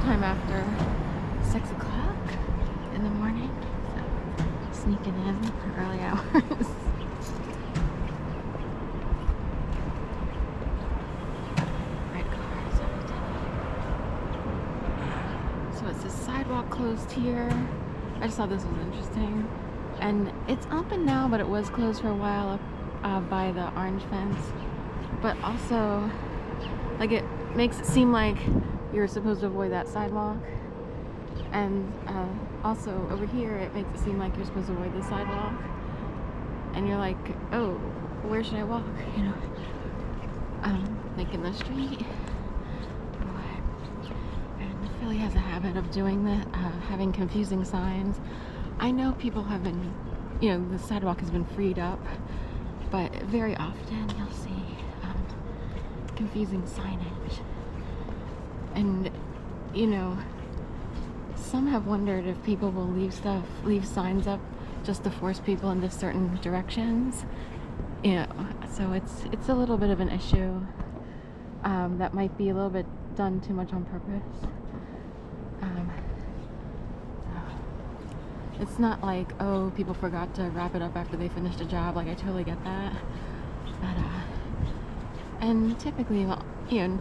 sometime after 6 o'clock in the morning. So sneaking in for early hours. So it's this sidewalk closed here. I just thought this was interesting. And it's open now, but it was closed for a while up by the orange fence. But also, like, it makes it seem like you're supposed to avoid that sidewalk. And also over here, it makes it seem like you're supposed to avoid the sidewalk. And you're like, oh, where should I walk? You know, like in the street. And Philly has a habit of doing that, having confusing signs. I know people have been, you know, the sidewalk has been freed up, but very often you'll see confusing signage. And, you know, some have wondered if people will leave signs up just to force people into certain directions. You know, so it's a little bit of an issue that might be a little bit done too much on purpose. It's not like, oh, people forgot to wrap it up after they finished a job. Like, I totally get that. But, and typically, well, you know,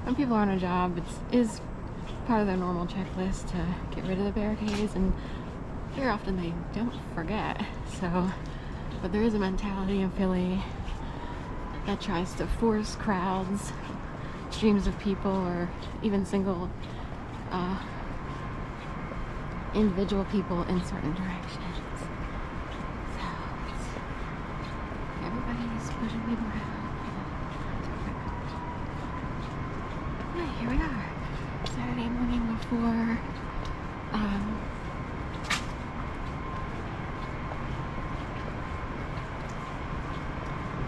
when people are on a job, it is part of their normal checklist to get rid of the barricades, and very often they don't forget. So, but there is a mentality in Philly that tries to force crowds, streams of people, or even single individual people in certain directions. So everybody's pushing people around. Yeah, here we are. Saturday morning before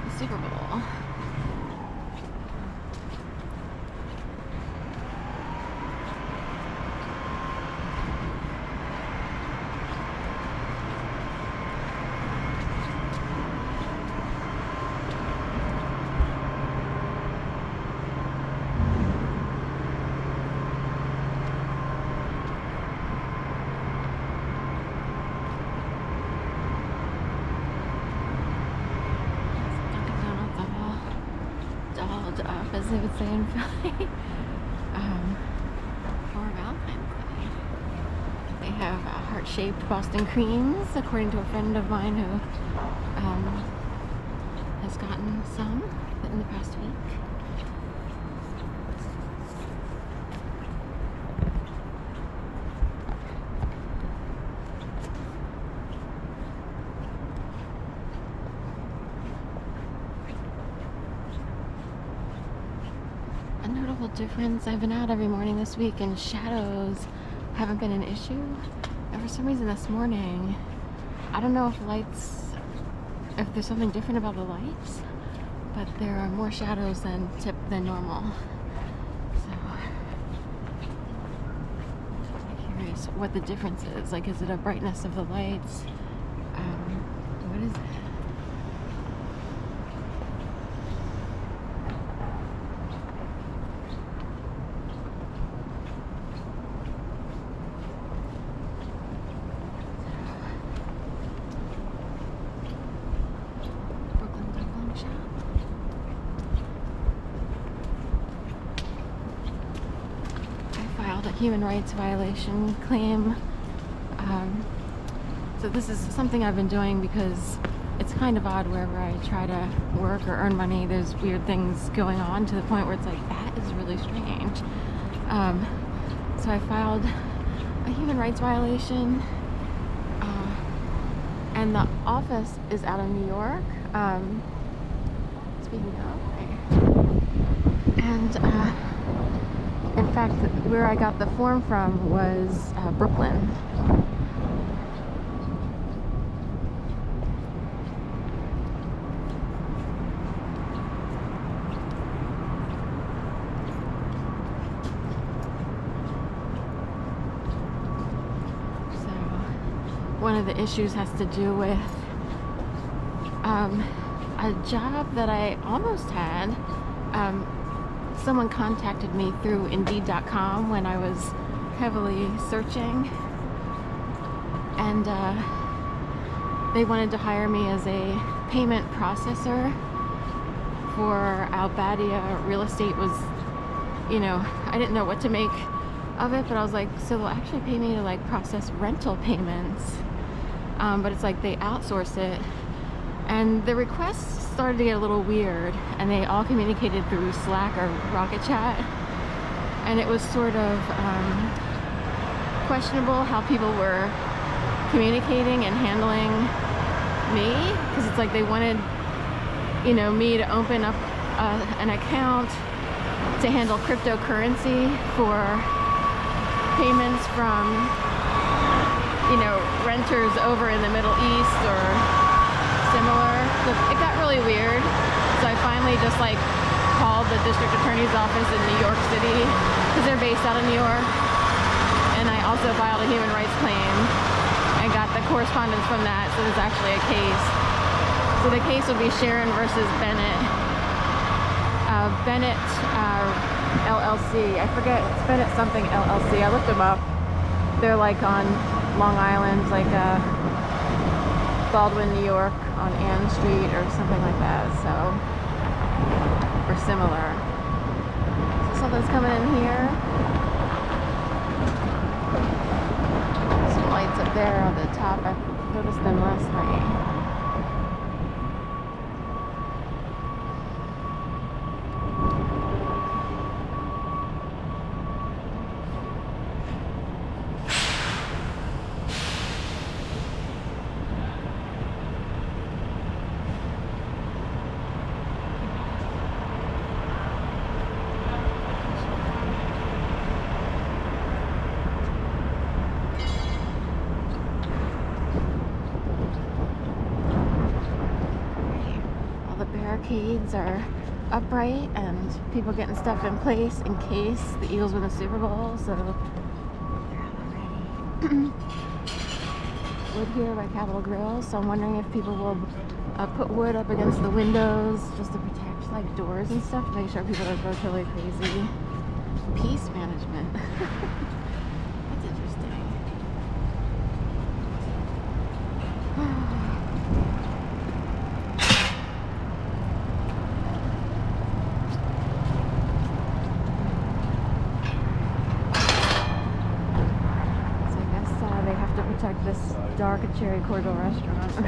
the Super Bowl. Up, as they would say in Philly, for Valentine's Day. They have heart-shaped Boston creams, according to a friend of mine who has gotten some in the past week. A notable difference, I've been out every morning this week and shadows haven't been an issue. And for some reason this morning, I don't know if there's something different about the lights, but there are more shadows than normal. So I'm curious what the difference is. Like, is it a brightness of the lights? What is it? A human rights violation claim. So this is something I've been doing because it's kind of odd wherever I try to work or earn money, there's weird things going on to the point where it's like, that is really strange. So I filed a human rights violation, and the office is out of New York. Speaking of, and in fact, where I got the form from was Brooklyn. So, one of the issues has to do with a job that I almost had. Someone contacted me through Indeed.com when I was heavily searching, and they wanted to hire me as a payment processor for Albadia. Real estate was, you know, I didn't know what to make of it, but I was like, so they'll actually pay me to like process rental payments, but it's like they outsource it. And the requests started to get a little weird, and they all communicated through Slack or Rocket Chat, and it was sort of questionable how people were communicating and handling me, because it's like they wanted, you know, me to open up an account to handle cryptocurrency for payments from, you know, renters over in the Middle East or similar. So it got really weird, so I finally just like called the district attorney's office in New York City, because they're based out of New York, and I also filed a human rights claim and got the correspondence from that, so there's actually a case. So the case would be Sharon versus Bennett. Bennett LLC. I forget, it's Bennett something LLC. I looked them up. They're like on Long Island, like Baldwin, New York, on Ann Street or something like that. So, or similar. So something's coming in here. Some lights up there on the top. I noticed them last night. Barricades are upright and people getting stuff in place in case the Eagles win the Super Bowl. So they're already wood here by Capitol Grill. So I'm wondering if people will put wood up against the windows just to protect like doors and stuff, to make sure people don't go totally crazy. Peace management. That's interesting. Protect this dark Cherry Cordial restaurant. So